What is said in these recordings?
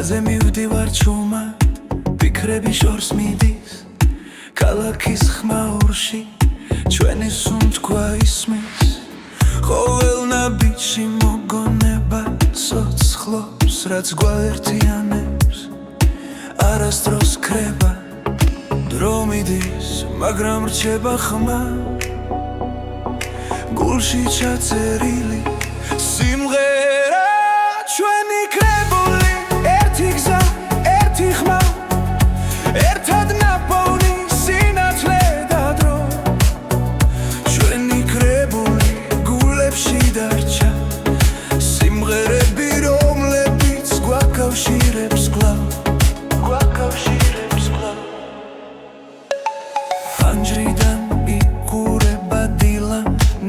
გზაზე მივდივარ ჩუმად ფიქრები შორს მიდის ქალაქის ხმაურში ჩვენი სუნთქვა ისმის ყოველ ნაბიჯში მოგონება სოცხლობს რაც გვაერთიანებს არასდროს ქრება დრო მიდის მაგრამ რჩება ხმა გულში ჩაწერილი სიმღერა ჩვენი კრებული ერთი გზა ერთი ხმა ერთად ნაპოვნი სინათლე და დრო ჩვენი კრებული გულებში დარჩა სიმღერები რომლებიც გვაკავშირებს კვლავ ფანჯრიდან იყურება დილა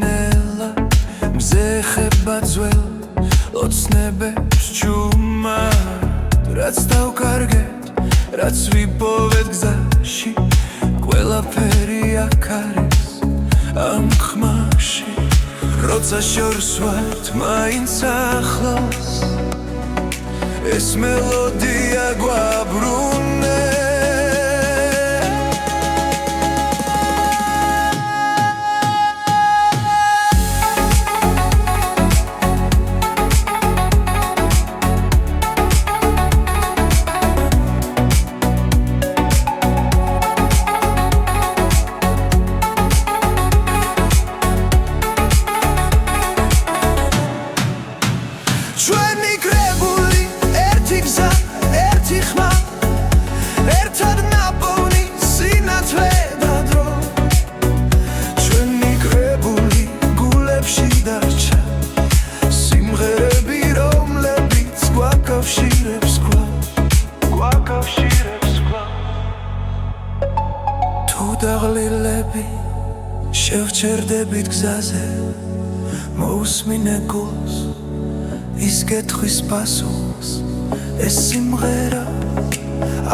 ნელა მზე ხება ძველ ოცნებებს ჩუმად რაც დავკარგეთ რაც ვიპოვეთ გზაში ყველაფერი აქ არის ამ ხმაში როცა შორს ვართ მაინც ახლოს ეს მელოდია გვაბრუნებს ჩვენი კრებული ერთი გზა ერთი ხმა ერთად ნაპოვნი სინათლე და დრო ჩვენი კრებული გულებში დარჩა სიმღერები რომლებიც გვაკავშირებს კვლავ თუ დაღლილები შევჩერდებით გზაზე მოусმინე გულს ის კითხვის პასუხს ეს სიმღერა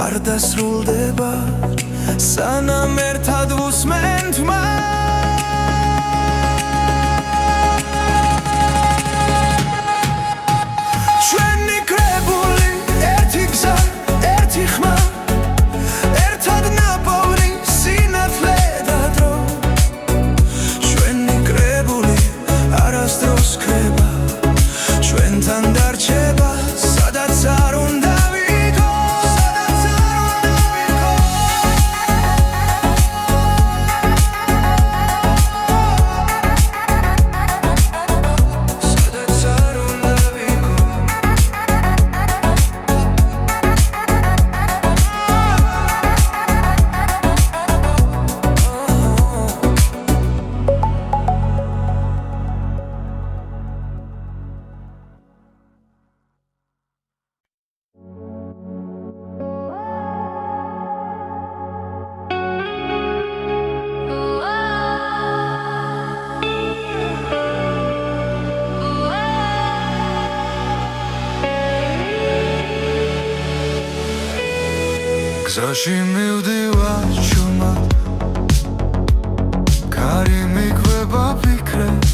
არ დასრულდება სანამ ერთად ვუსმენთ ჩვენი კრებული ერთი გზა ერთი ხმა ერთად ნაპოვნი სინათლე და დრო ჩვენი კრებული არასდროს ქრება ჩვენთან დარჩება სადაც არ უნდა ვიყოს სადაც არ უნდა გზაში მივდივარ ჩუმად კარი მიკვება ფიქრებს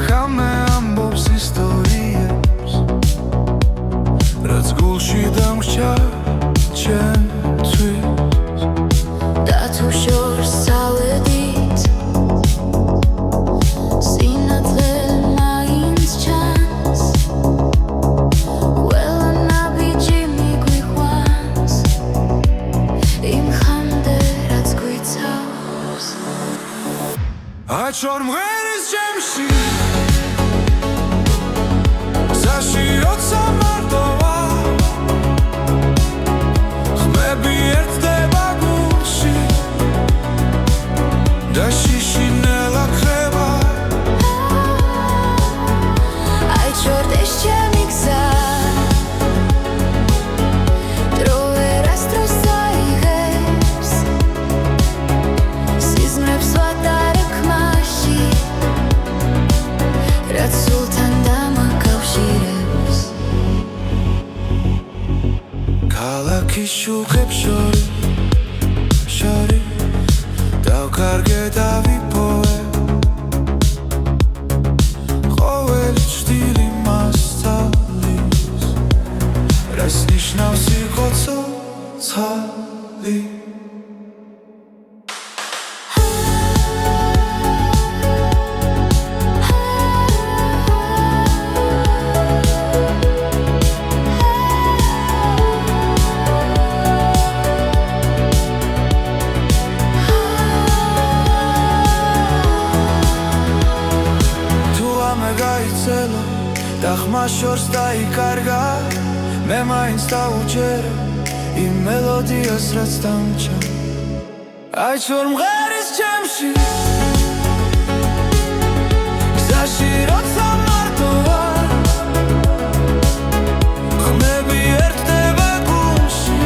ხამე ამბობს ისტორიებს რაც გულში დამრჩა ჩემთვის და თუ შორს წავედით სინათლე მაინც ჩანს აჩორ მღერის ჩემში გზაში როცა მარტო ვარ ხმები ერთდება გულში და შიშინელა ქრება აჩორ ეს ჩემი გზა დრო ვერასდროს წაიღებს სიზმრებს ვატარებ რაც სულთან დამაკავშირებს ქალაქის შუქებს შორი დავკარგე და ვიპოვე ყოველი ჭრილი მასწავლი მას შორს დაიკარგა მე მაინც დავუჯერე იმ მელოდიას რაც დამჭა აი ჩორ მღერის ჩემში გზაში როცა მარტო ვარ ხმები ერთდება გულში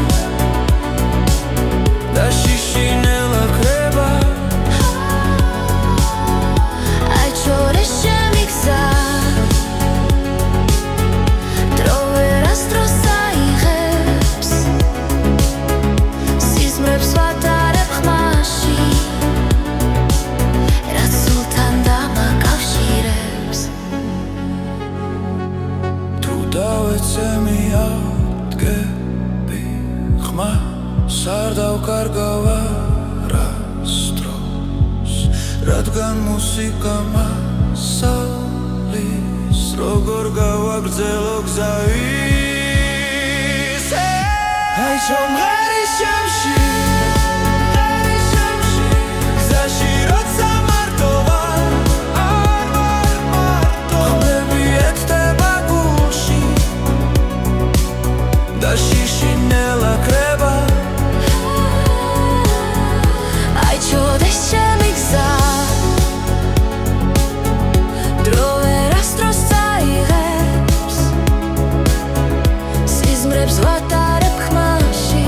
და შიშინელა ქრება აი ჩორ ეს ჩემი გზა დრო ვერასდროს აიღებს სიზმრებს ვატარებ ხმაში რაც სულთან დამაკავშირებს თუ დავეცე მიადგები ხმას არ დავკარგავ არასდროს რადგან მუსიკა მასალის როგორ გავაგრძელო გზა ისე აი ჩორ მღერის ჩემში გზაში როცა მარტო ვარ არ ვარ მარტო ხმები ერთდება გულში და შიშინელა ქრება აი ჩორ ეს ჩემი გზა დრო ვერასდროს აიღებს სიზმრებს ვატარებ ხმაში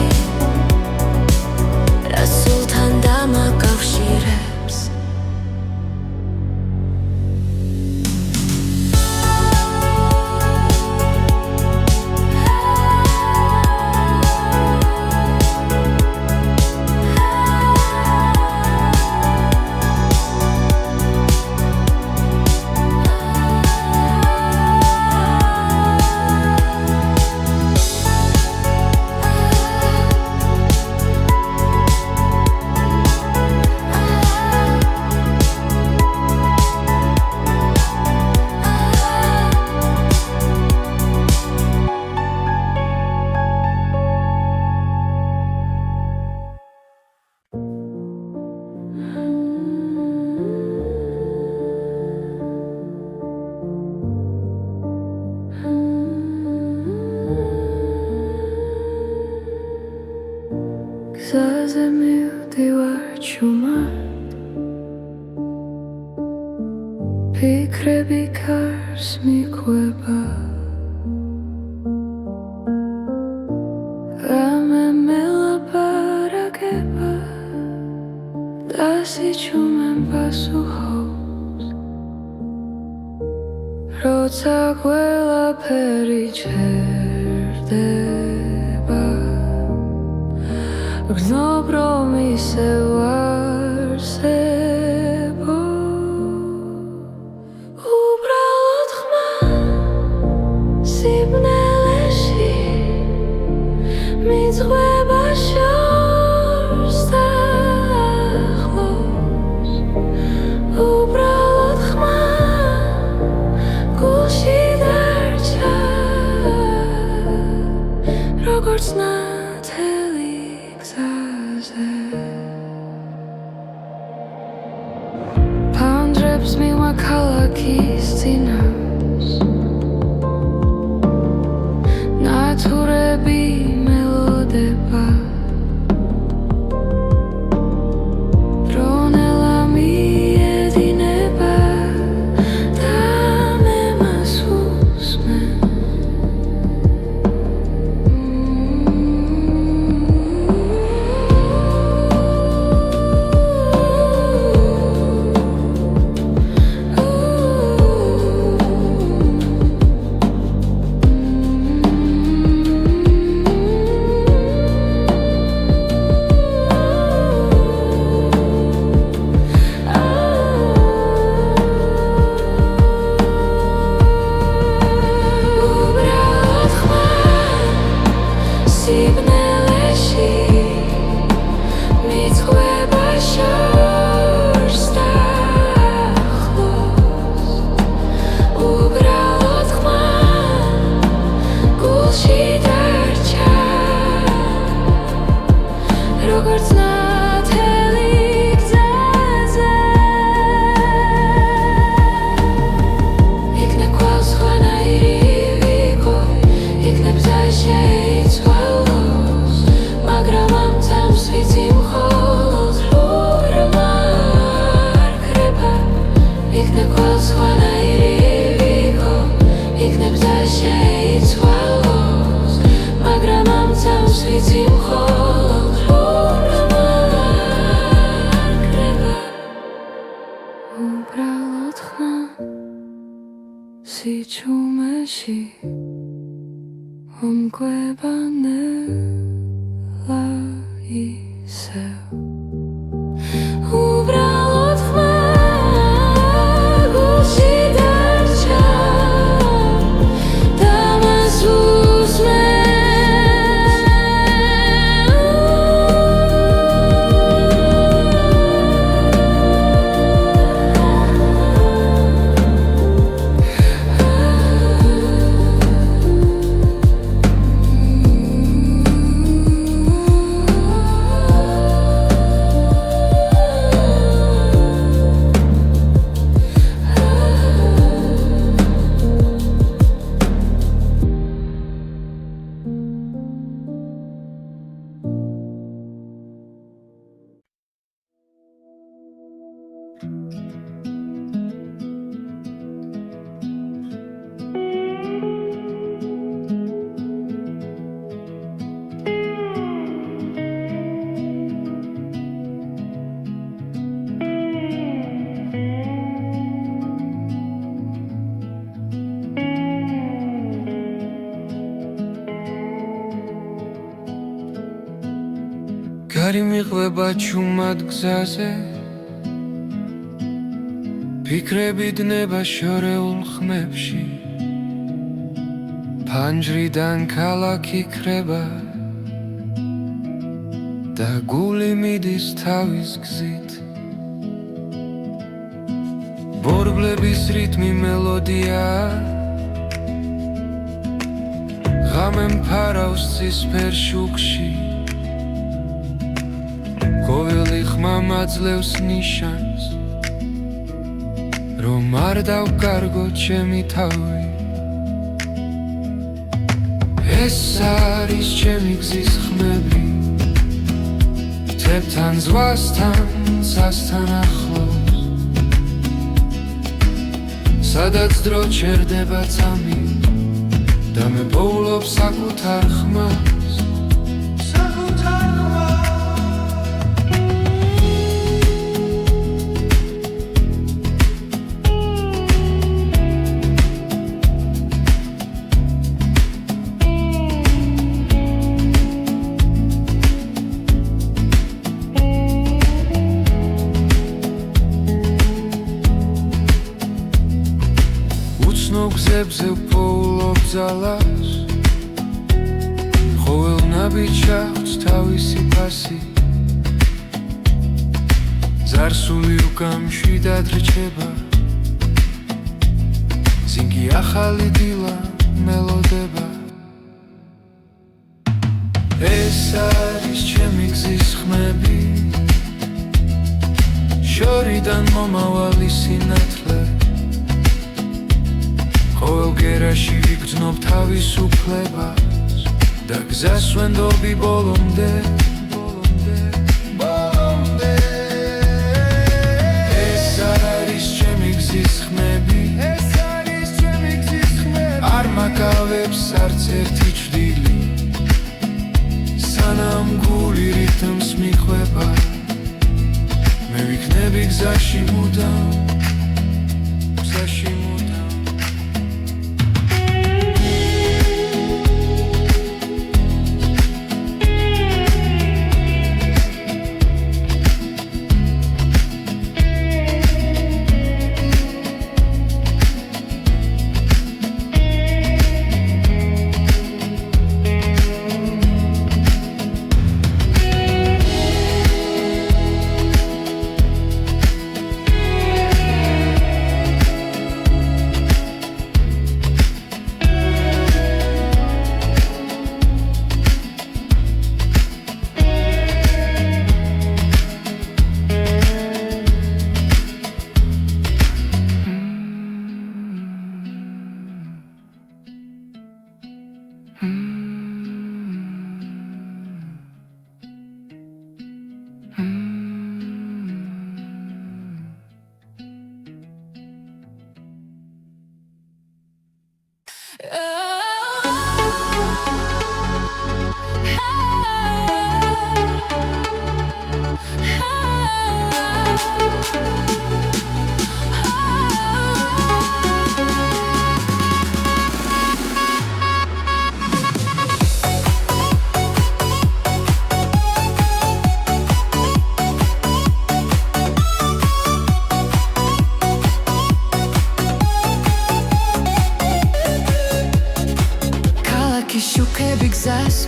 რაც სულთან დამაკავშირებს გზაზე მივდივარ ჩუმად ფიქრები კარს მიყვება რამე მელაპარაკება და სიჩუმემ პასუხობს როცა ყველაფერი ჩერდება გრძნობ რომ ისევ არსებო უბრალოდ ხმა სიბნელეში მიძღვება შორს და ახლოს უბრალოდ ხმა გულში დარჩა როგორც ნათელი გზაზე ფანჯრებს მივა ქალაქის წინავს ნათურები მელოდება დრონელა მიედინება და მე მას უსმენ იცოდი ჩუმეში ომკვება ნელა ისევ უბრალოდ ხმა გულში დარჩა და მას უსმენ გარი მიყვება ჩუმად გზაზე ფიქრები დნება შორეულ ხმებში ფანჯრიდან ქალაქი ქრება და გული მიდის თავის გზით ბორბლების რიტმი მელოდია ღამე მფარავს ცისფერ შუქში ყოველი ხმა მაძლევს ნიშანს რომ არ დავკარგო ჩემი თავი ეს არის ჩემი გზის ხმები მთებთან ზღვასთან სასთან ახლოს სადაც დრო ჩერდება წამი და მე პოულობ საკუთარ ხმას გზებზე ვპოულობ ძალას ყოველ ნაბიჯს აქვს თავისი ფასი ზარსული უკამშვიდად რჩება ზინგი ახალი დილა მელოდება ეს არის ჩემი გზის ხმები შორიდან მომავალი სინათლე ყოველ გერაში ვიგრძნობ თავისუფლებას და გზას ვენდობი ბოლომდე ეს არის ჩემი გზის ხმები არ მაკავებს არც ერთი ჭრილი სანამ გული რიტმს მიყვება მე ვიქნები გზაში მუდამ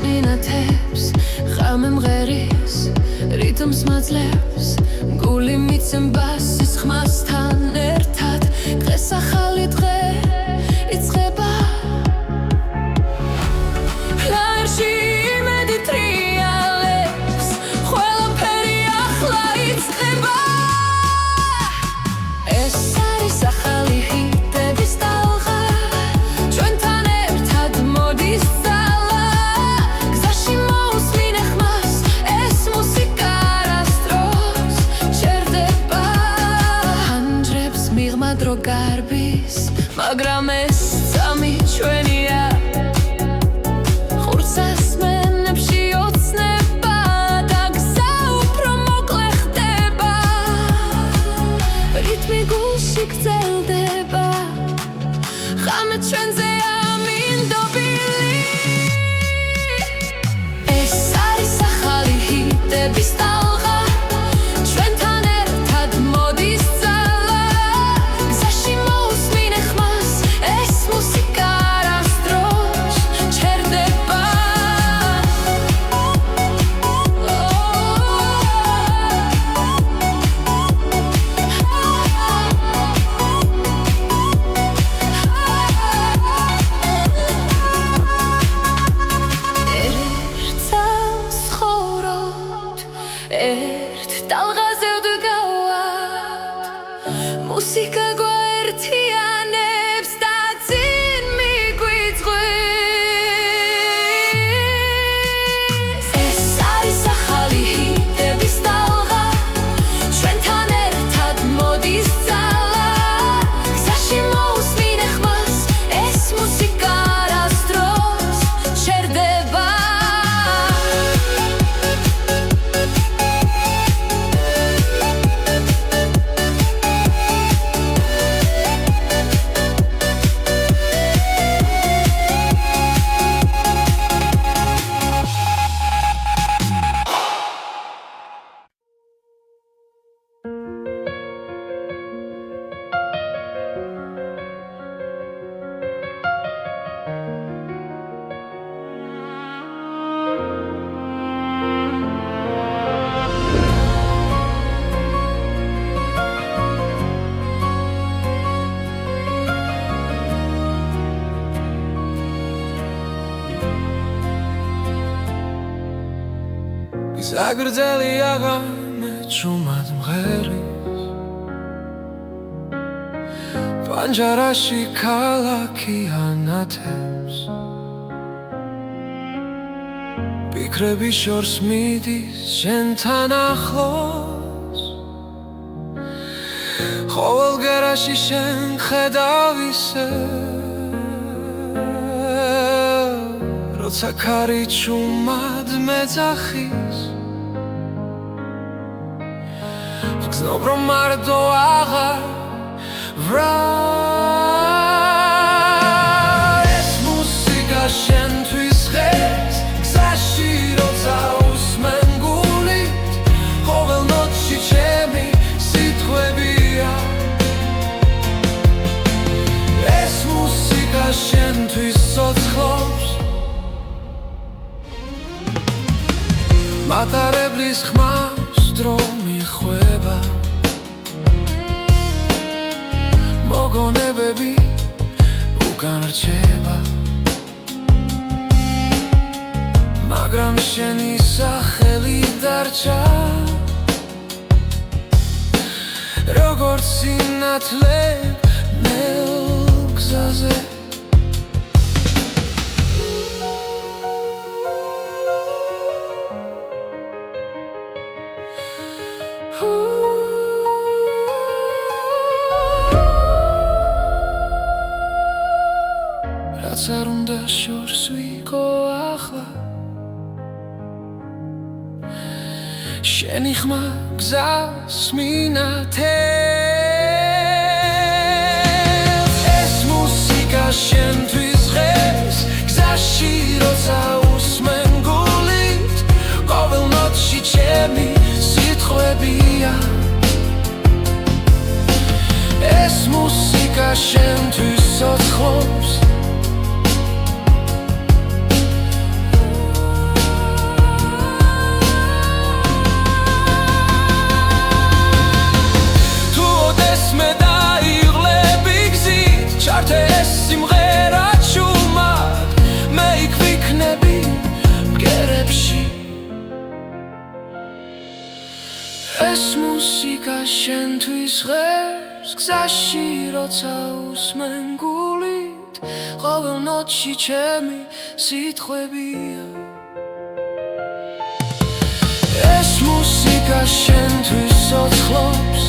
წმინათებს ხამე მღერის რიტმს მაძლევს გული მიცემ ბასის ხმასთან ერთად დღეს ახალი დღე იწყება ლაერში იმედი ტრიალებს ყველაფერი ახლა იწყება ეს არის ახალი ჰიტების ტალღა ჩვენთან ერთად მოდის ძალა გზაში მოусმინე ხმას ეს მუსიკა არასდროს ჩერდება ხანჯრებს მიღმა დრო გარბის მაგრამ ეს წამი ჩვენია ხურცას მენებში ოცნება და გზა უფრო მოკლე ხდება რიტმი გულში გრძელდება ხამე ჩვენზეა მინდობილი ეს არის ახალი ჰიტების ტალღა ჩვენთან ერთად მოდის ძალა გზაში მოусმინე ხმას ეს მუსიკა არასდროს ჩერდება ერთ ტალღაზე ვდგავართ მუსიკა გვაერთიანებს და წინ მიგვიწვევს ეს არის ახალი ჰიტების ტალღა ჩვენთან ერთად მოდის ძალა გზაში მოусმინე ხმას ეს მუსიკა არასდროს ჩერდება გზაგრძელი აღამე ჩუმად მღერის პანჯარაში ქალაქი ანათებს ფიქრები შორს მიდის შენთან ახლოს ყოველ გერაში შენ ხედავ ისე როცა ქარი ჩუმად მეძახის ვგზნობ რომ მარტო აღარ ვრა ეს მუსიკა შენთვის ხეს გზაში როცა უსმენ გულით ყოველ ნოტში ჩემი სიტყვებია ეს მუსიკა შენთვის ცოცხლობს მატარებლის ხმას დრო მიხვება მოგონებები უკან რჩება მაგრამ შენი სახელი დარჩა როგორც სინათლე ნელ გზაზე რაც არ უნდა შორს ვიყო ახლა შენი ხმა გზას მინათებს ეს მუსიკა შენთვის ხეს გზაში როცა უსმენ გულით ყოველ ნოტში ჩემი სიტყვებია ეს მუსიკა შენთვის ცოცხლობს შენთვის ღერს გზაში როცა უსმენ გულით ყოველ ნოტში ჩემი სიტყვებია ეს მუსიკა შენთვის ცოცხლობს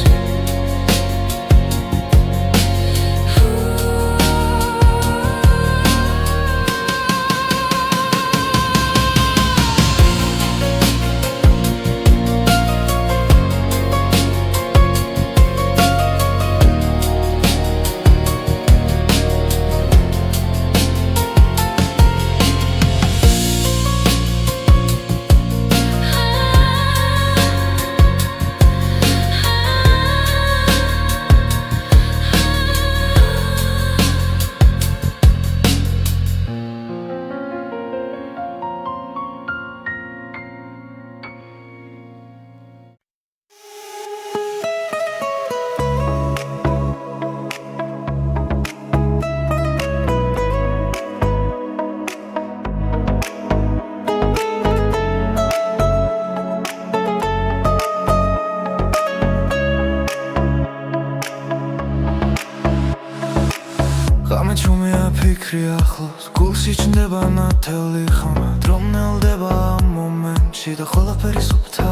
Ღამე ჩუმია ფიქრი ახლოს გულში ჩნდება ნათელი ხმა დრო მნელდება ამ მომენტში და ყველაფერი სუფთა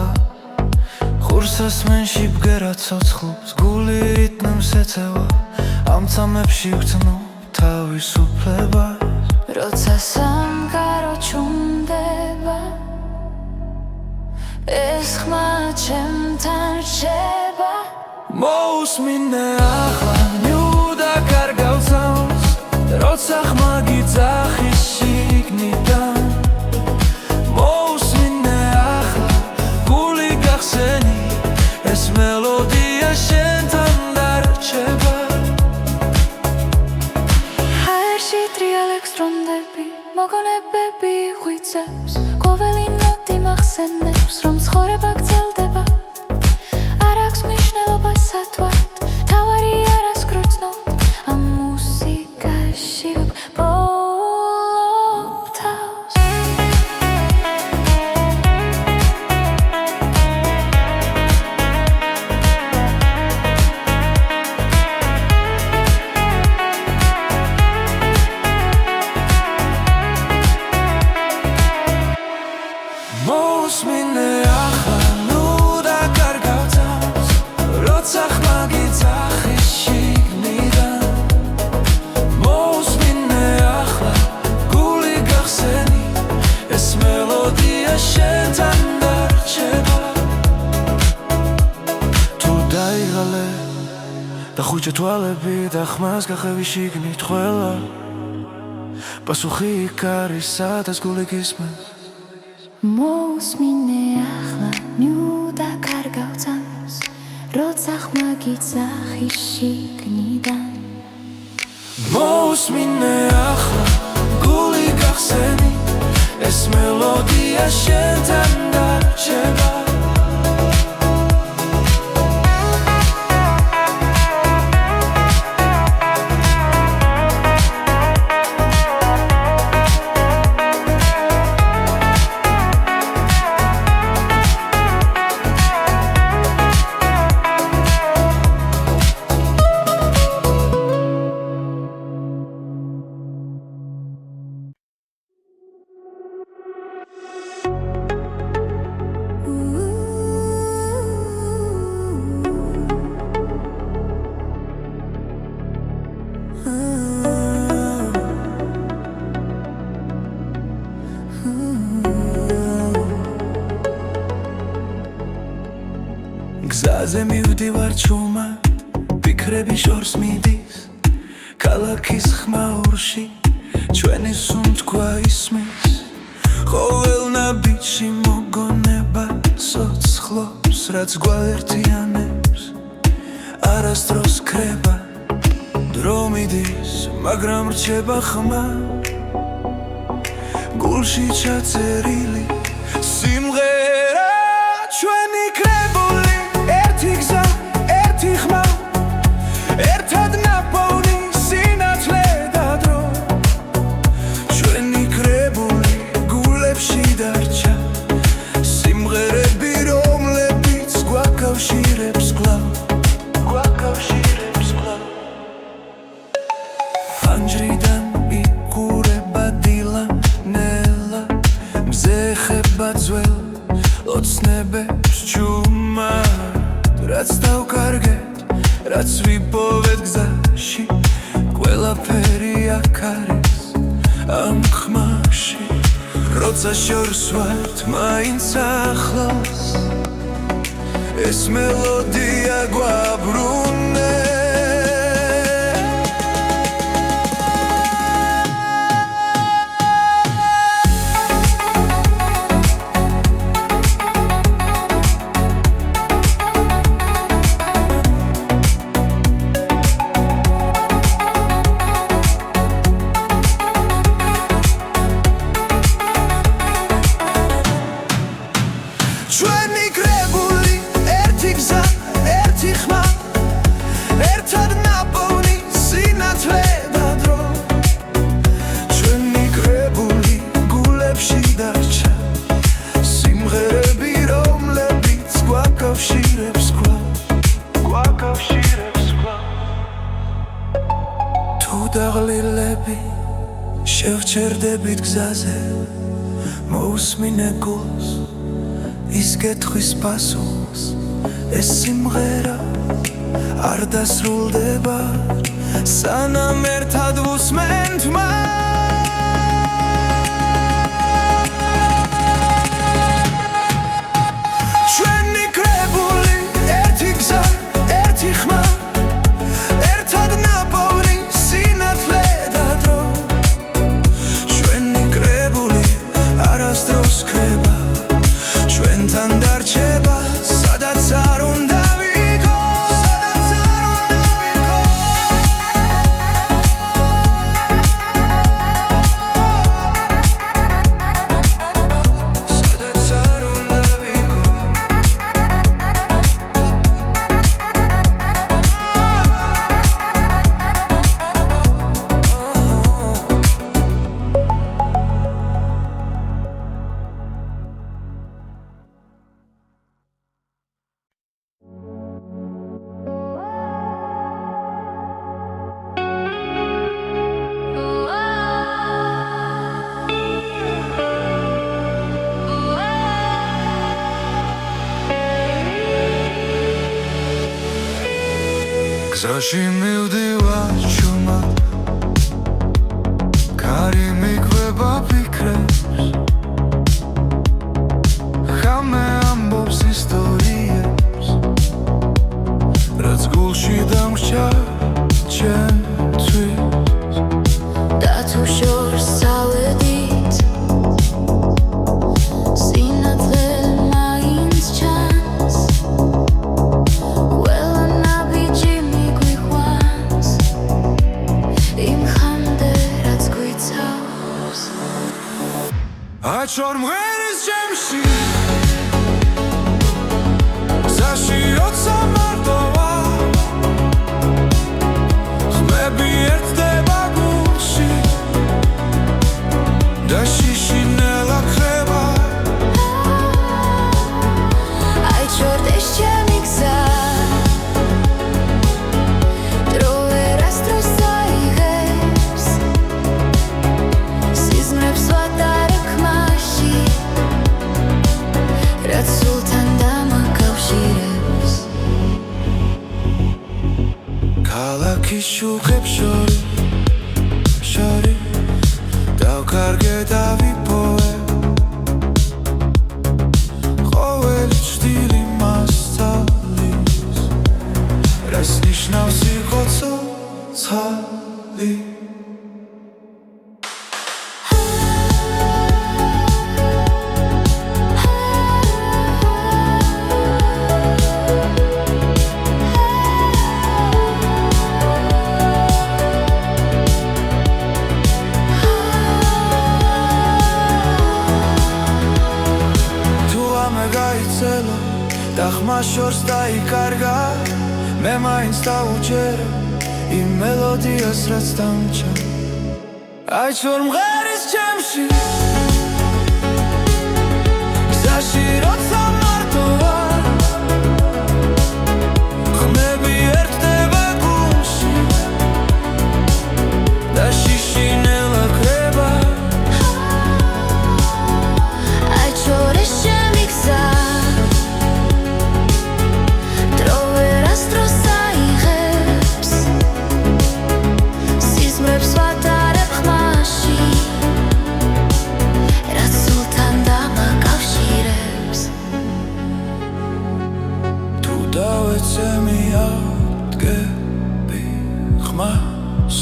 ხურს ასმენში ბგერა ცოცხლობს გული რიტმს ეწევა ამ წამებში ვგრძნობ თავისუფლებას როცა სამყარო ჩუმდება ეს ხმა ჩემთან რჩება მოусმინე ახლა ნიუდა კარგავსავს როცა ხმა გიძახის შიგნიდან მოусმინე ახლა გული გახსენი ეს მელოდია შენთან დარჩება ჰაერში ტრიალებს დრონდები მოგონებები ღვიძლებს ყოველი ნოტი მახსენებს რომ ცხოვრება გრძელდება არ აქვს მნიშვნელობა სათვალთ თავარი არას გრძნობ ამ მუსიკაში ვბოლობ თავს მოусმინე ახლა ნუ დაკარგავთავს როცა ხმა გიძახის შიგნიდან მოусმინე ახლა გული გახსენი ეს მელოდია შენთან დარჩება თუ დაიღალე და ხუჭა თვალები და ხმას გახევი შიგნით ყველა პასუხი იქ არის სადაც გული გისმენს მოусმინე ახლა ნიუდა კარგავთავს როცა ხმა გიძახის შიგნიდან მოусმინე ახლა გული გახსენი ეს მელოდია შენთან დარჩება გზაზე მივდივარ ჩუმად ფიქრები შორს მიდის ქალაქის ხმაურში ჩვენი სუნთქვა ისმის ყოველ ნაბიჯში მოგონება ცოცხლობს რაც გვაერთიანებს არასდროს ქრება დრო მიდის მაგრამ რჩება ხმა გულში ჩაწერილი სიმღერა ჩვენი კრებული ერთი გზა ერთი ხმა ერთად ნაპოვნი სინათლე და დრო ჩვენი კრებული გულებში დარჩა სიმღერები რომლებიც გვაკავშირებს კლავ რაც ვიპოვეთ გზაში ყველაფერი აქ არის ამ ხმაში როცა შორს ვართ მაინც ახლოს ეს მელოდია გვაბრუნე ჩვენი კრებული ერთი გზა ერთი ხმა ერთად ნაპოვნი სინათლე და დრო ჩვენი კრებული გულებში დარჩა სიმღერები რომლებიც გვაკავშირებს კვლავ თუ დაღლილები შევჩერდებით გზაზე მოусმინე გულს ის გეთხვის პასუხს ეს სიმღერა არ დასრულდება სანამ ერთად ვუსმენთ ჩვენი კრებული ერთი გზა ერთი ხმა ერთად ნაპოვნი სინათლე და დრო ჩვენი კრებული არასდროს ქრება ჩვენთან დარჩება სადაც არ უნდა ვიქოს სადაც არ უნდა გზაში მივდივარ ჩუმად კარი მიგვება ფიქრებს ხამე ამბობს ისტორიებს რაც გულში დამრჩა ჩემთვის და თუ შორს წავედით სინათლე მაინც ჩანს ყველა ნაბიჯი მიგვიყვანს იმ ხამდე რაც გვიცავს აჩვარ მღერის ჩემში გზაში როცა მარტოა ხმები ერთდება გულში და შიშინელა ხება აიჩორდ ეს ჩემი გზა დრო ვერასდროს წაიღებს სიზმრებს ვატარებ ხმაში რაც სულთან დამაკავშირებს ქალაქის შუქებს შორი დავკარგე და ვიპოვე ყოველი ჭრილი მასწავლის რას ნიშნავს იყო ცოცხალი და ხმა შორს დაიკარგა მე მაინც დავუჯერე იმ მელოდიას რაც დამჭა აიჩვარ მღერის ჩემში გზაში როცა მარტოა ხმები ერთდება გულში და შიშინელა ქრება აიჩორ ეს ჩემი გზა დრო ვერასდროს წაიღებს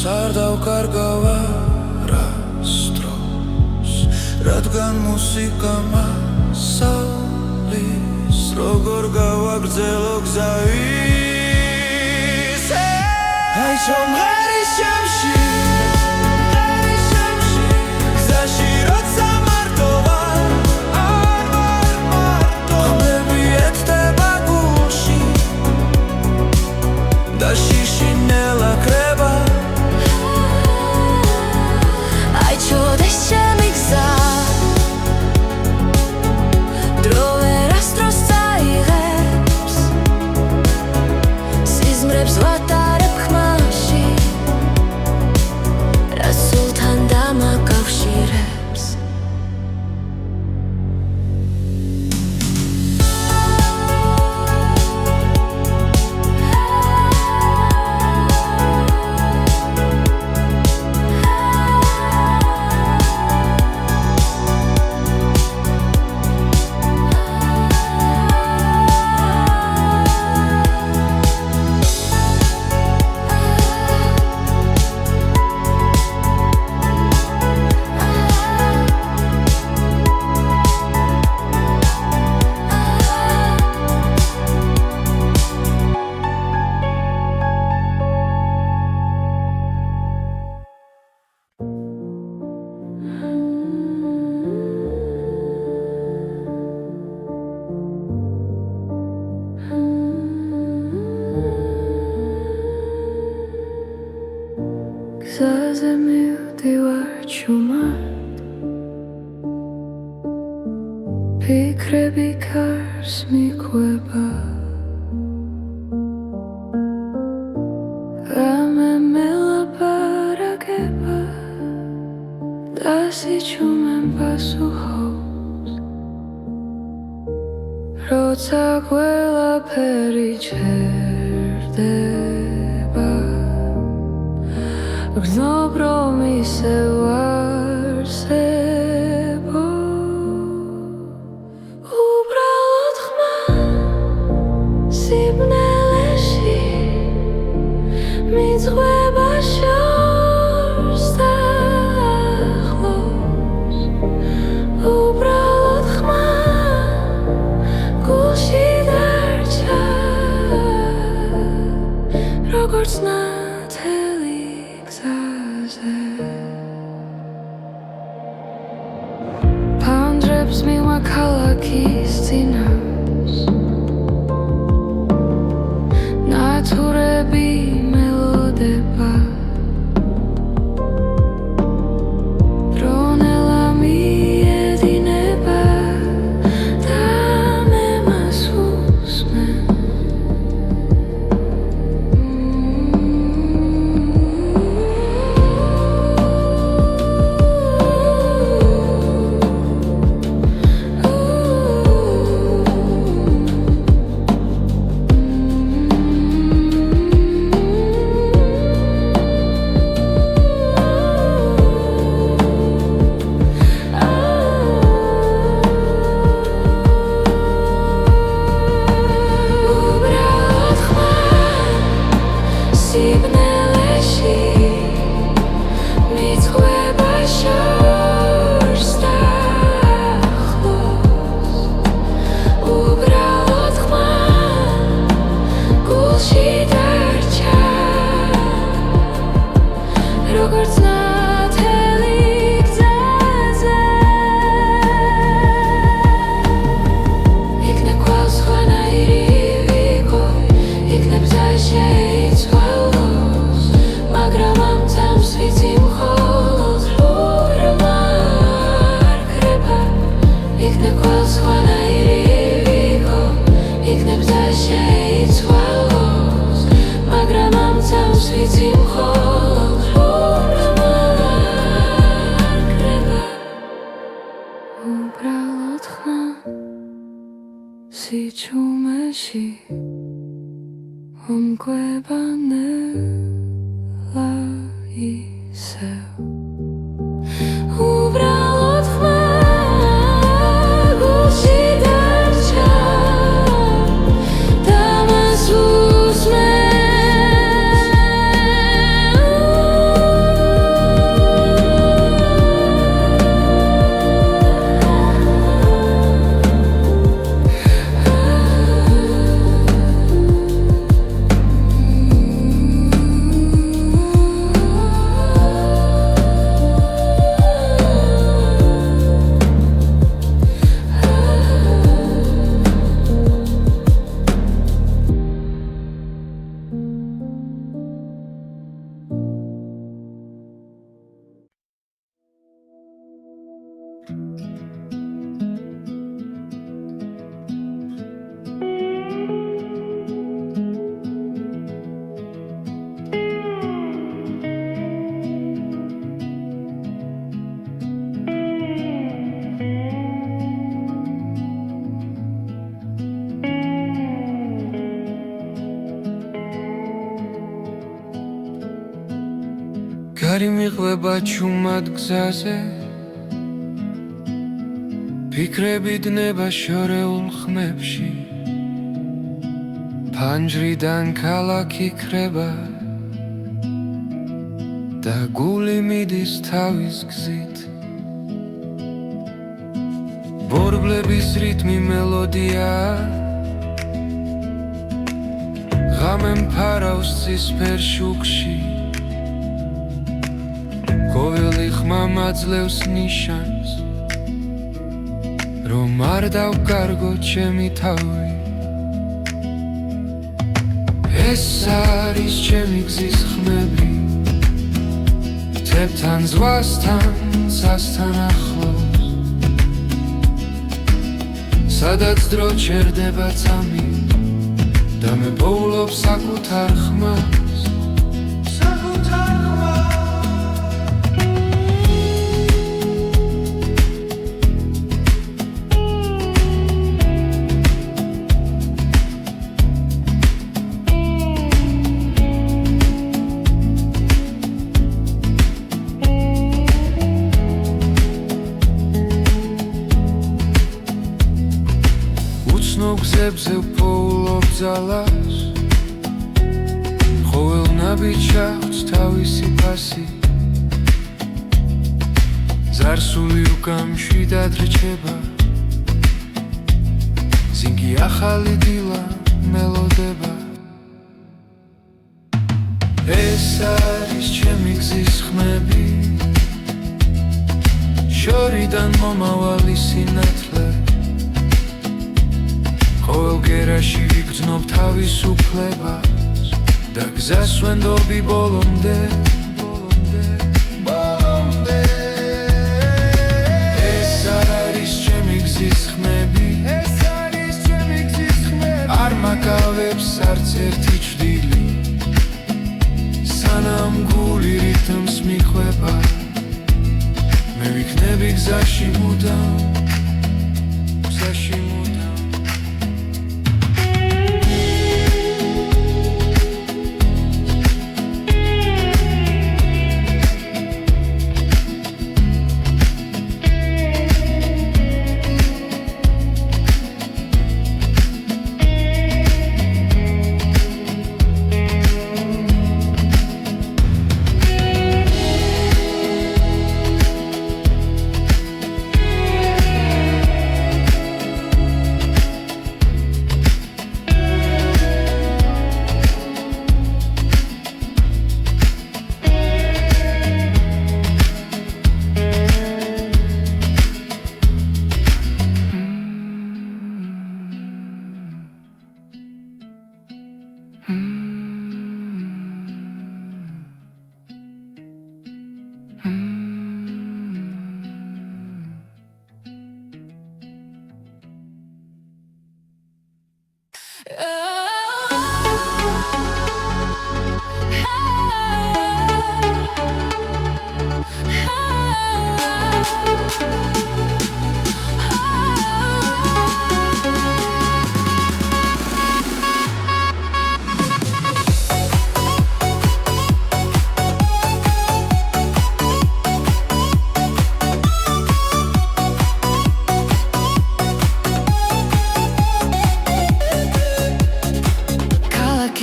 არ დავკარგავ არასდროს, რადგან მუსიკა მასალის, როგორ გავაგრძელო გზა ისე. აი ჩომღერის შემში გზაში როცა მარტო ვარ, არ ვარ მარტო, ხმები ეცდება გულში და შიში ნელა კრება. აი ჩოდეს ჩემი გზა, დრო ვერასდროს წაიღებს, სიზმრებს ვატარებ ხმაში, რა სულთან დამაკავშირებს. გზაზე მივდივარ ჩუმად, ფიქრები კარს მიყვება, რამე მელაპარაკება და სიჩუმემ პასუხობს, როცა ყველაფერი ჩერდება. გრძნობ რომ ისევ არსებო, უბრალოდ ხმა სიბნელეში მიძღვება შორს და ახლოს, უბრალოდ ხმა გულში დარჩა, როგორც ნათელი გზაზე. ფანჯრებს მივა ქალაქის წინავს, ნათურები მელოდება, დრონელა მიედინება და მე მას უსმენ. უბრალოდ ხმა სიბნელეში მიძღვება შორს და ახლოს, უბრალოდ ხმა გულში დარჩა, როგორც ნათელი გზაზე. იქნებ კვალ სხვანაირი ვიყო, იქნებ გზა შეიცვალოს, მაგრამ ამ წამს ვიცი მხოლოდ ბრმა არ კრება. იქნებ კვალ სხვანაირი ვიყო, იქნებ გზა შეიცვალოს, მაგრამ ამ წამს ვიცი მხოლოდ ბრმა არ კრება. უბრალოდ ხმა სიჩუმეში ომკვება ნელა ისევ. უბრალოდ ხმა გულში დარჩა და მას უსმენ. ციგარი მიყვება ჩუმად გზაზე ფიქრები დნება შორეულ ხმებში ფანჯრიდან ქალაქი ქრება და გული მიდის თავის გზით ბორბლების რიტმი მელოდია ღამე მფარავს ცისფერ შუქში ყოველი ხმა მაძლევს ნიშანს რომ არ დავკარგო ჩემი თავი ეს არის ჩემი გზის ხმები თებთან ზღვასთან სასთან ახლოს სადაც დრო ჩერდება წამი და მე პოულობ საკუთარ ხმას გზებზე ვპოულობ ძალას ყოველ ნაბიჯს აქვს თავისი ფასი ზარსული უკამშვიდად რჩება ზინგი ახალი დილა მელოდება ეს არის ჩემი გზის ხმები შორიდან მომავალი სინათლე ყოველ გერაში ვიგრძნობ თავისუფლებას და გზას ვენდობი ბოლომდე ეს არის ჩემი გზის ხმები არ მაკავებს არც ერთი ჭრილი სანამ გული რითმს მიყვება მე ვიქნები გზაში მუდამ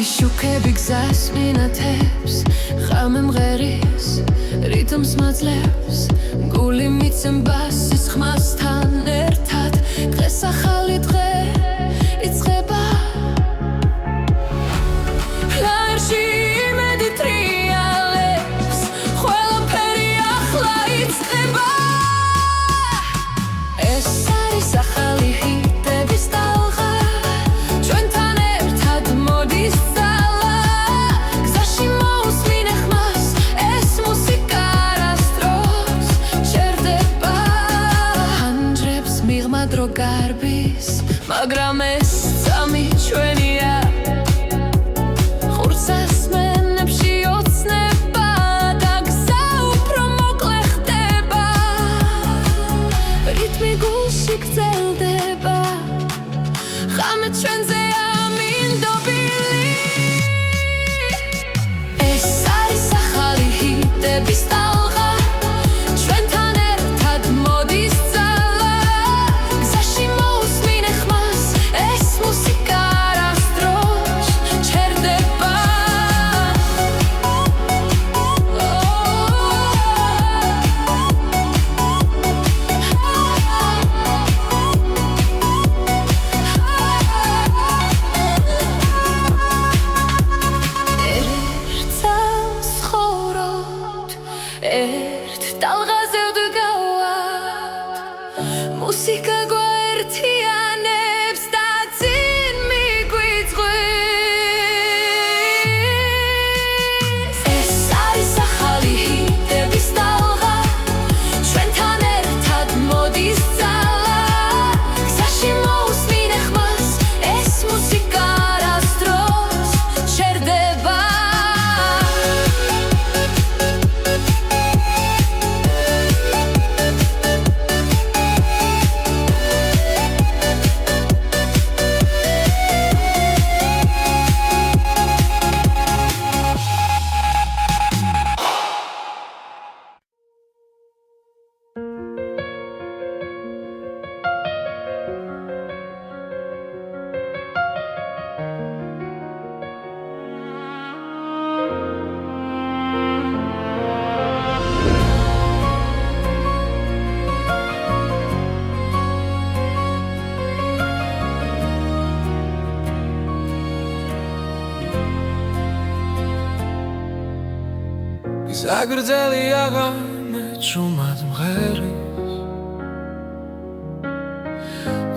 შუქები გზას მინათებს ღამე მღერის რიტმს მაძლევს გული მიცემბას ის ხმასთან ერთად დღეს ახალი დღე იწყება ლაერში იმედი ტრიალებს ყველაფერი ახლა იწყება ეს არის ახალი ჰიტების ტალღა ჩვენთან ერთად მოდის მაგრამ ეს გზაგრძელი აღამე ჭუმად მღერის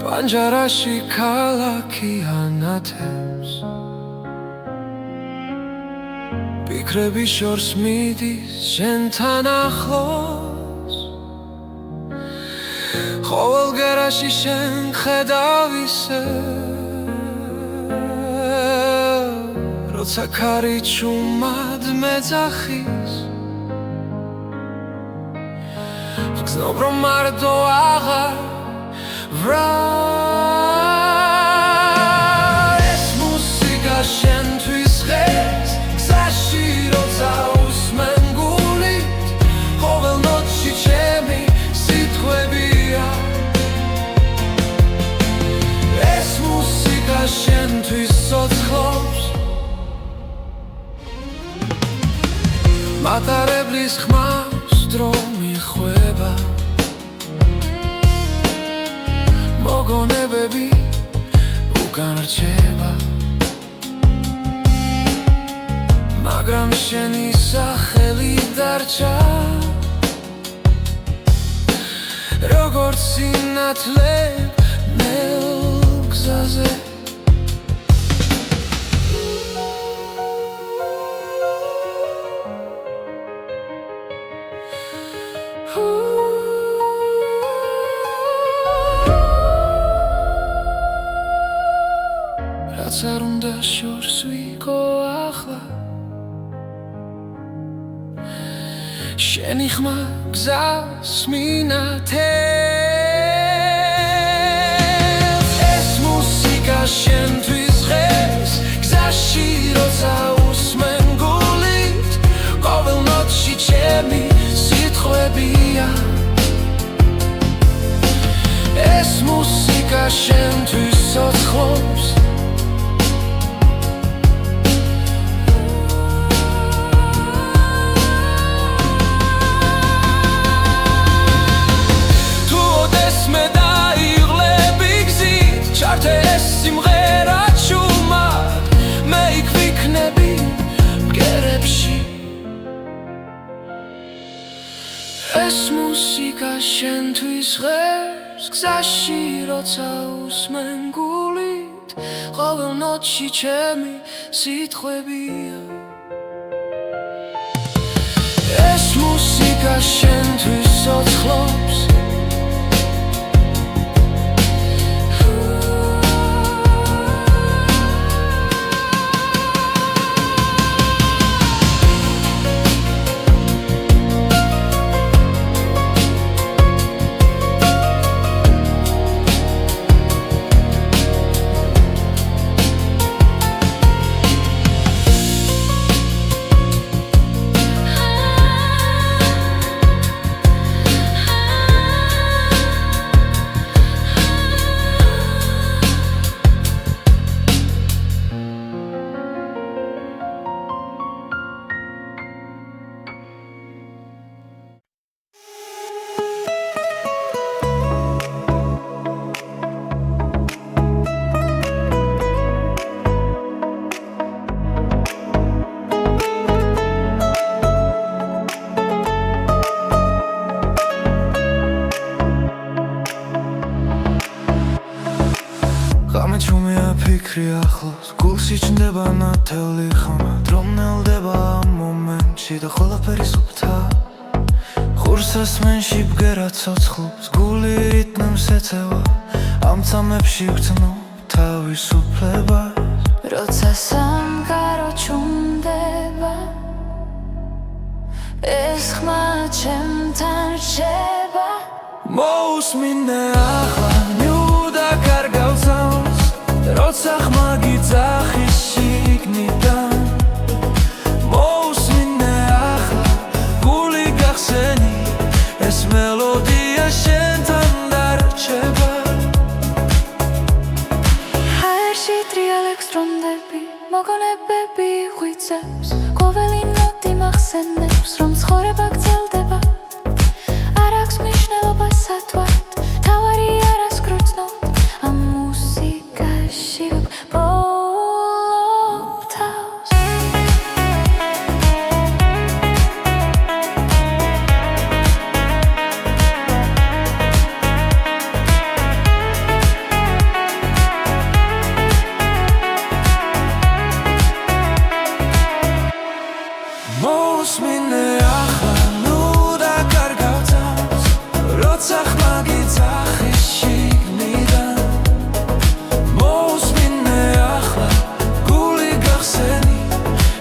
პანჯარაში ქალაქი ანათებს ფიქრები შორს მიდის შენთან ახლოს ყოველ გერაში შენ ხედავ ისე როცა ქარი ჭუმად მეძახის გრძნობ რომ მარტო აღარ ვრა ეს მუსიკა შენთვის ღერს გზაში როცა უსმენ გულით ყოველ ნოტში ჩემი სიტყვებია ეს მუსიკა შენთვის ცოცხლობს მატარებლის ხმავს დრო მიხვება მოგონებები უკან რჩება მაგრამ შენი სახელი დარჩა როგორც სინათლე ნელ გზაზე რაც არ უნდა შორს ვიგო ახლა შენი ხმა გზას მინათებს ეს მუსიკა შენთვის ღერს გზაში როცა უსმენ გულით ყოველ ნოტში ჩემი სიტყვებია ეს მუსიკა შენთვის ცოცხლობს ეს სიმღერა ჭუმად მე იქ ვიქნები მგერებში ეს მუსიკა შენთვის ღერს გზაში როცა უსმენ გულით ყოველ ნოტში ჩემი სიტყვებია ეს მუსიკა შენთვის ცოცხლობს ფიქრი ახლოს გულში ჩნდება ნათელი ხმა რომ ნელდება ამ მომენტში და ყველაფერი სუფთა ხურს ასმენში ბგერა ცოცხლობს გული რიტმს ეწევა ამ წამებში ვგრძნობ თავისუფლებას როცა სამყარო ჭუმდება ეს ხმა ჩემთან რჩება მოусმინე ახლა ნიუდა კარგავსავს როცა ხმა გიძახის შიგნიდან მოусმინე ახლა გული გახსენი ეს მელოდია შენთან დარჩება ჰაერში ტრიალ ექსტრონდები მოგონებები ღვიძლებს ყოველი ნოტი მახსენებს რომ ცხოვრება გრძელდება არ აქვს მნიშვნელობა სათვალთ თავარი არას გრძნობ ამ მუსიკაში ვბოლობ თავს მოусმინე ახლა ნუ დაკარგავ წამს როცა ხმა გიძახის შიგნიდან მოусმინე ახლა გული გახსენი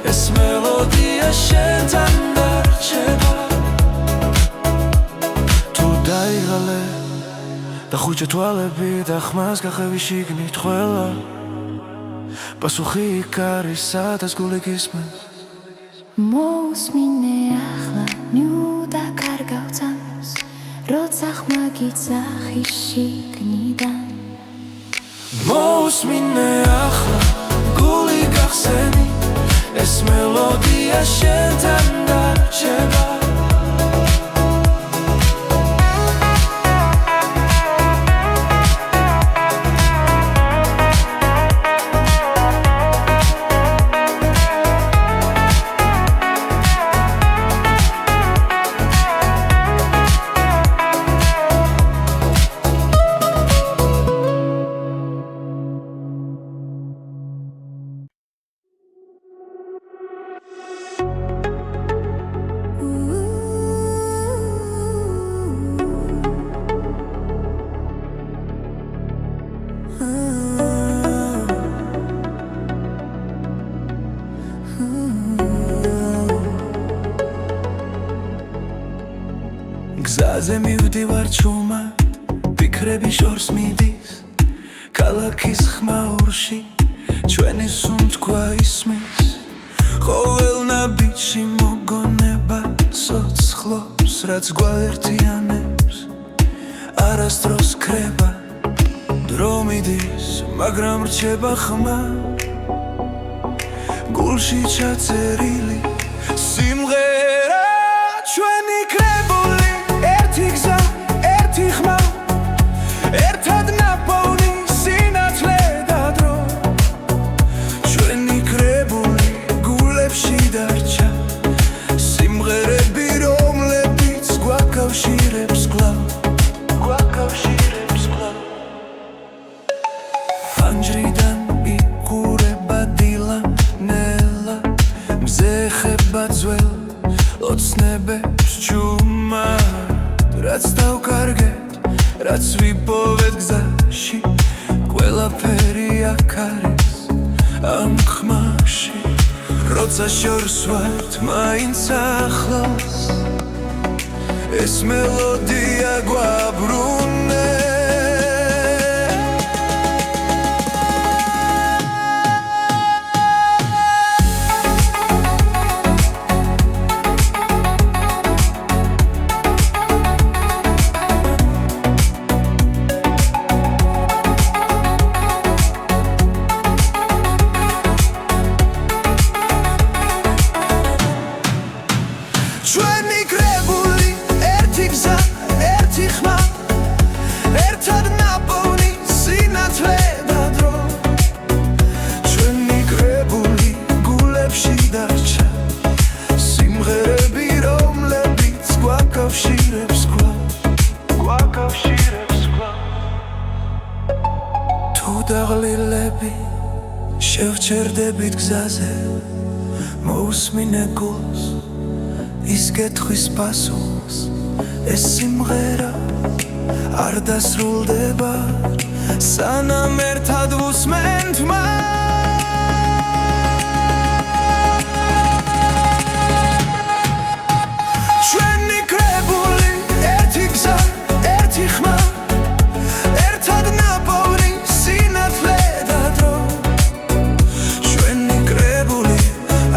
ეს მელოდია შენთან დარჩება თუ დაიღალე და ხუჭა თვალები და ხმას გახევი შიგნით ყველა პასუხი იქ არის სადაც გული გისმენს მოусმინე ახლა ნუ დაკარგავ წამს როცა ხმა გიძახის შიგნიდან მოусმინე ახლა გული გახსენი ეს მელოდია შენთან დარჩება გზაზე მივდივარ ჩუმად ფიქრები შორს მიდის ქალაქის ხმაურში ჩვენი სუნთქვა ისმის ყოველ ნაბიჯში მოგონება სოცხლობს რაც გვაერთიანებს არასდროს ქრება დრო მიდის მაგრამ რჩება ხმა გულში ჩაწერილი სიმღერა ჩვენი კრებული ერთი გზა ერთი ხმა ერთად ნაპოვნი სინათლე და დრო ჩვენი კრებული გულებში დარჩა სიმღერები რომლებიც გვაკავშირებს კვლავ ფანჯრიდან იყურება დილა ნელა მზე ხება ძველ ოცნებებს ჩუმად რაც დავკარგეთ რაც ვიპოვეთ გზაში ყველაფერი აქ არის ამ ხმაში როცა შორს ვართ მაინც ახლოს ეს მელოდია გვაბრუნე ჩვენი კრებული ერთი გზა ერთი ხმა ერთად ნაპოვნი სინათლე და დრო ჩვენი კრებული გულებში დარჩა სიმღერები რომლებიც გვაკავშირებს კვლავ თუ დაღლილები შევჩერდებით გზაზე მოусმინე გულს ის გეთხვის პასუხს ეს სიმღერა არ დასრულდება სანამ ერთად ვუსმენთ ჩვენი კრებული ერთი გზა ერთი ხმა ერთად ნაპოვნი სინათლე და დრო ჩვენი კრებული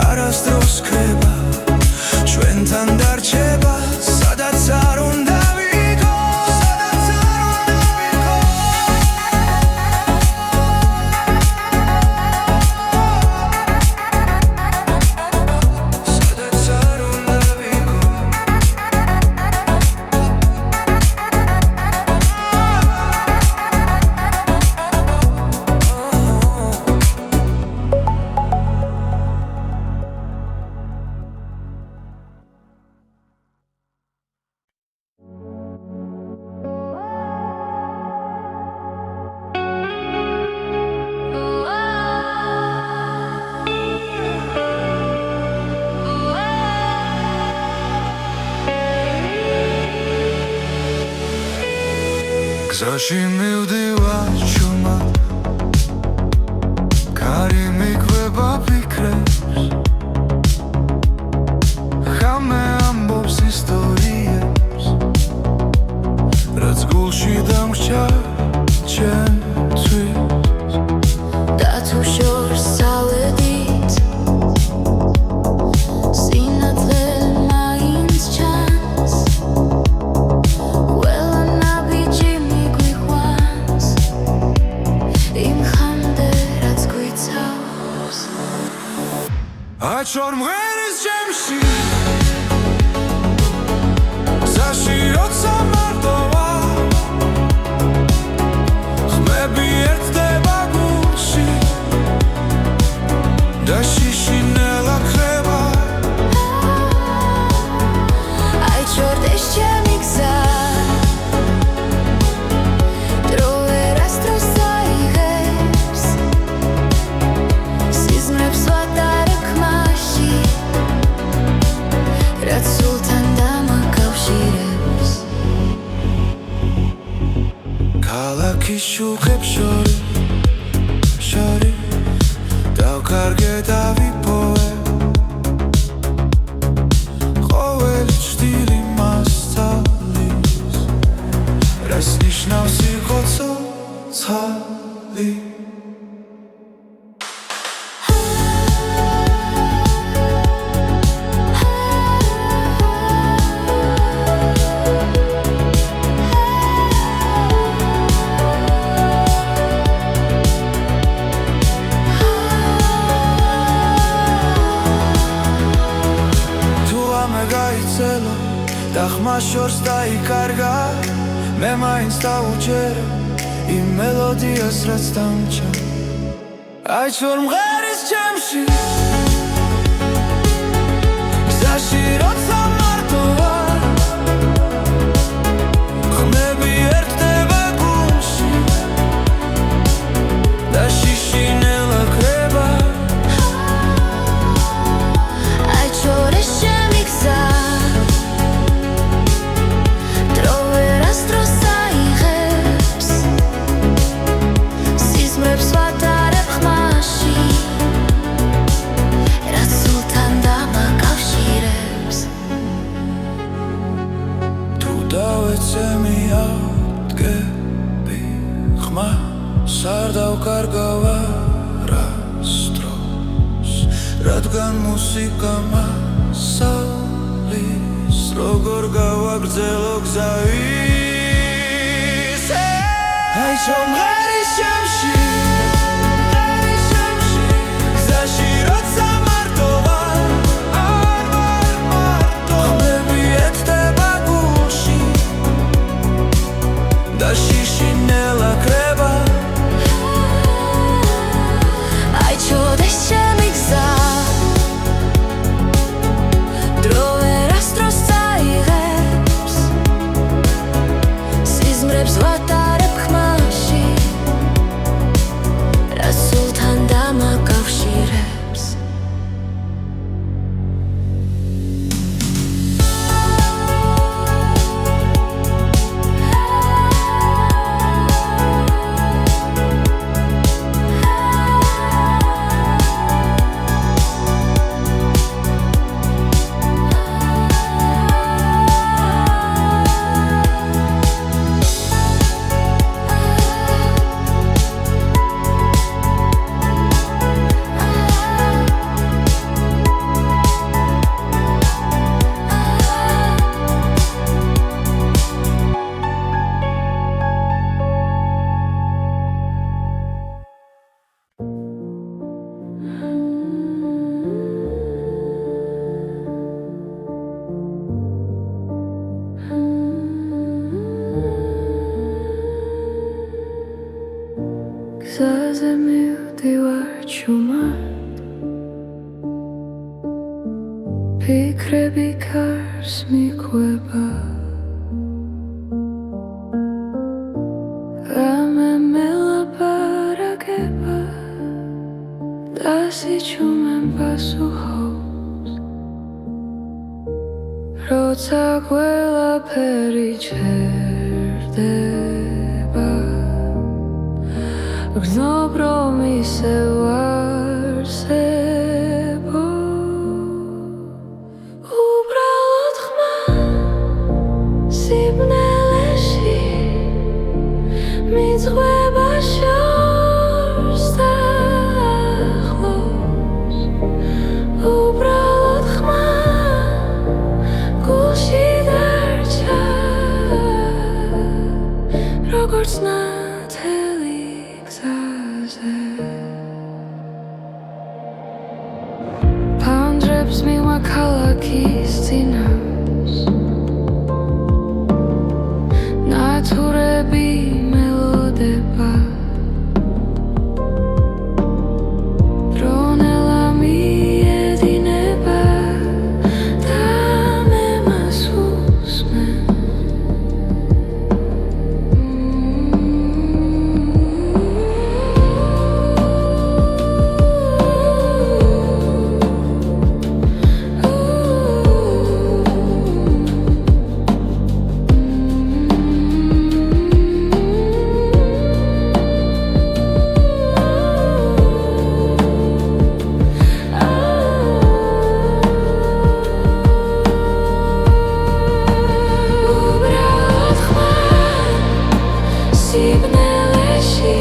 არასდროს ქრება ჩვენთან დარჩება სადაც არ უნდა ვიყო გზაში მივდივარ ჩუმად კარი მიგვება ფიქრებს ხამე ამბობს ისტორიებს რაც გულში დამრჩა ჩემთვის და თუ შორს ავედით სინათლე მაინც ჩანს ყველა ნაბიჯი მიგვიყვანს იმ ხამდე რაც გვიცავს აჩვარ მღერის ჩემში გზაში როცა მარტო ვარ ხმები ერთდება გულში და შიშინელა ხება აიჩორდეს ჩემი გზა დრო ვერასდროს აიღებს სიზმრებს ვატარებ ხმაში რაც სულთან დამაკავშირებს ქალაქის შუქებს შორის დავკარგე და ვიპოვე ყოველი ჭრილი მასწავლის რას ნიშნავს იყო ცოცხალი და ხმა შორს დაიკარგა მე მაინც დავუჯერე იმ მელოდიას რაც დამჭა აიჩვარ მღერის ჩემში გზაში როცა მარტო ვარ ხმები ერთდება გულში და შიშინელა ქრება აიჩორდეს ჩემი გზა არ დავკარგავ არასდროს რადგან მუსიკა მასალის როგორ გავაგრძელო გზა ისე აიჩვარ მღერის ჩემში გზაში როცა მარტო ვარ ხმები ერთდება გულში და შიშინელა ქრება აიჩორდეს ჩემი გზა დრო ვერასდროს აიღებს სიზმრებს ვატარებ ხმაში რაც სულთან დამაკავშირებს გზაზე მივდივარ ჩუმად ფიქრები კარს მიყვება რამე მელაპარაკება და სიჩუმემ პასუხობს როცა ყველაფერი ჩერდება გრძნობ რომ ისევ არსებო უბრალოდ ხმა სიბნელეში მიძღვება შორს და ახლოს უბრალოდ ხმა გულში დარჩა როგორც ნათელი გზაზე ფანჯრებს მივა ქალაქის წინავს ნათურები მელოდება დრონელა მიედინება და მე მას უსმენ უბრალოდ ხმა სიბნელეში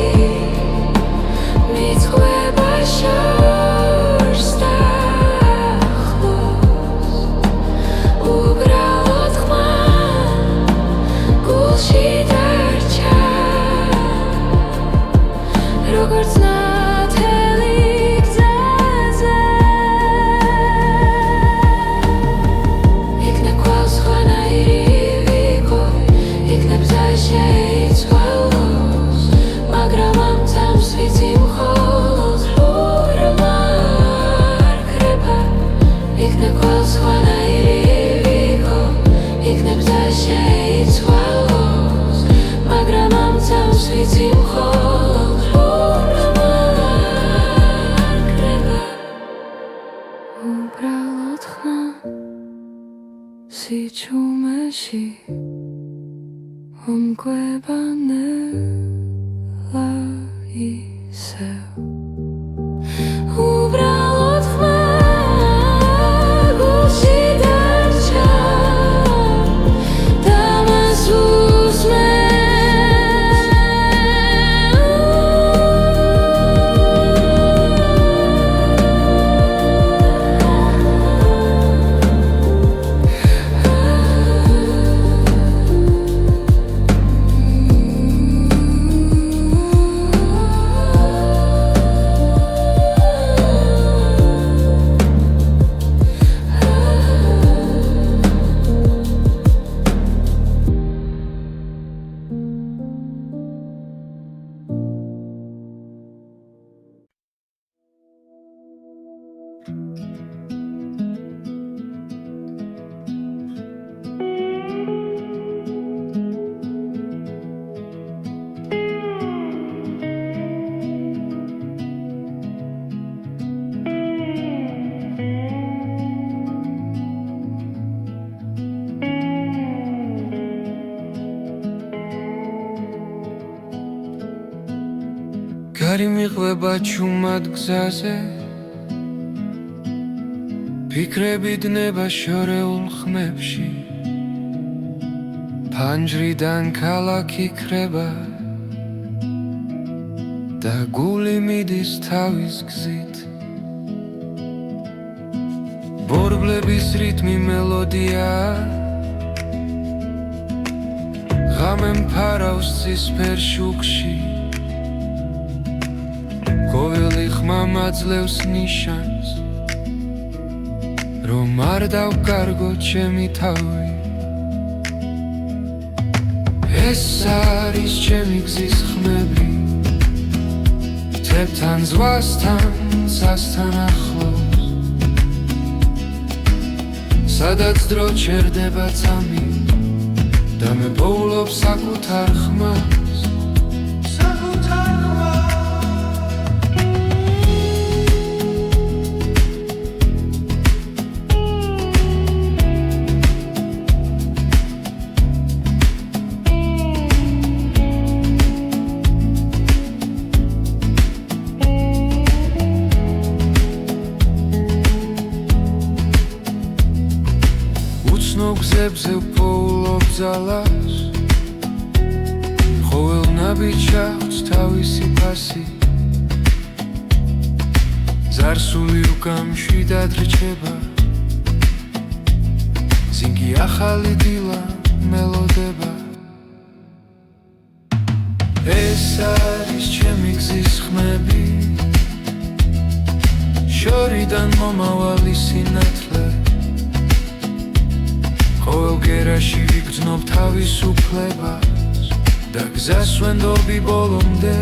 მიძღვება შორს და ახლოს უბრალოდ ხმა გულში დარჩა როგორც ნათელი გზაზე იქნებ კვალს ხვანაირი ვიყო იქნებ გზა შეიცვალოს მაგრამ ამ წამს ვიცი მხოლოდ ურმა არ ქრება იქნებ კვალს ხვანაირი ვიყო იქნებ გზა შეიცვალოს მაგრამ ამ წამს ვიცი მხოლოდ ურმა არ ქრება უბრალოდ ხმა სიჩუმეში ომკვება ნელა ისევ უბრალოდ ხმა გულში დარჩა და მას გარი მიყვება ჩუმად გზაზე ფიქრები დნება შორეულ ხმებში ფანჯრიდან ქალაქი ქრება და გული მიდის თავის გზით ბორბლების რიტმი მელოდია ღამე მფარავს ცისფერ შუქში ყოველი ხმა მაძლევს ნიშანს რომ არ დავკარგო ჩემი თავი ეს არის ჩემი გზის ხმები თებთან ზღვასთან სასთან ახლოს სადაც დრო ჩერდება წამი და მე პოულობ საკუთარ ხმას უცნობ გზებზე ვპოულობ ძალას ყოველ ნაბიჯს აქვს თავისი ფასი ზარსული უკამშვიდად რჩება ზინგი ახალი დილა მელოდება ეს არის ჩემი გზის ხმები შორიდან მომავალი სინათლე ყოველ გერაში ვიგრძნობ თავისუფლებას და გზას ვენდობი ბოლომდე